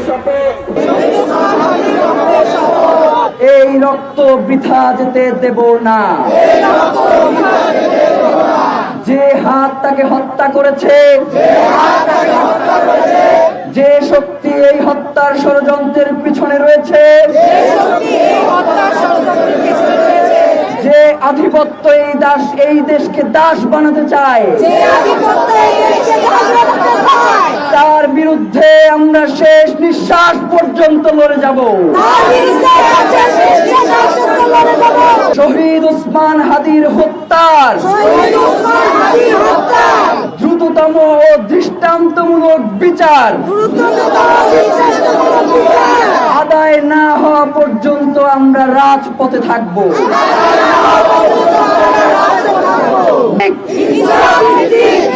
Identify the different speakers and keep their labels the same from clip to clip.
Speaker 1: শপথ, এই রক্ত বৃথা যেতে দেব না। যে হাত তাকে হত্যা করেছে, যে শক্তি এই হত্যার ষড়যন্ত্রের পিছনে রয়েছে, যে আধিপত্য এই দেশকে দাস বানাতে চায়, তার বিরুদ্ধে আমরা শেষ নিঃশ্বাস পর্যন্ত লড়ে যাব। শহীদ ওসমান হাদির হত্যার দ্রুততম ও দৃষ্টান্তমূলক বিচার আদায় না হওয়া পর্যন্ত আমরা রাজপথে থাকব।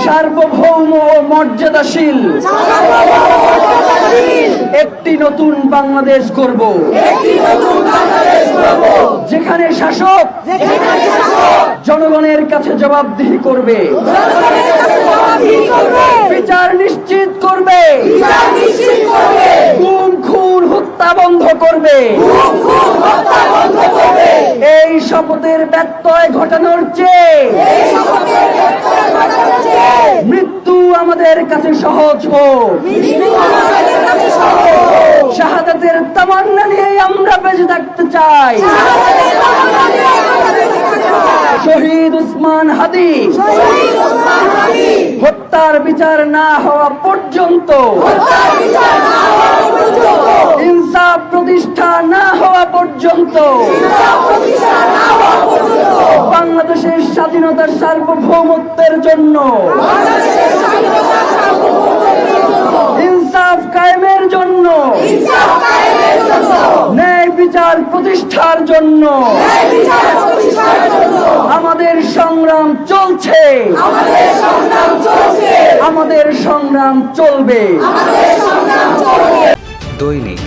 Speaker 1: সার্বভৌম ও মর্যাদাশীল একটি নতুন বাংলাদেশ গড়ব, যেখানে শাসক জনগণের কাছে জবাবদিহি করবে, বিচার নিশ্চিত করবে, গুম খুন হত্যা বন্ধ করবে। এই শপথের ব্যত্যয় ঘটানোর চেয়ে মৃত্যু আমাদের কাছে সহজ হোক। শাহাদাতের তামান্না নিয়ে আমরা বেঁচে থাকতে চাই। শহীদ ওসমান হাদি হত্যার বিচার না হওয়া পর্যন্ত, ইনসাফ প্রতিষ্ঠা না হওয়া পর্যন্ত, বাংলাদেশের স্বাধীনতার সার্বভৌমত্বের জন্য, ইনসাফ কায়েমের জন্য, ন্যায় বিচার প্রতিষ্ঠার জন্য আমাদের সংগ্রাম চলছে, আমাদের সংগ্রাম চলবে।
Speaker 2: দৈনিক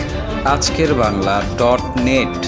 Speaker 2: আজকের বাংলা .net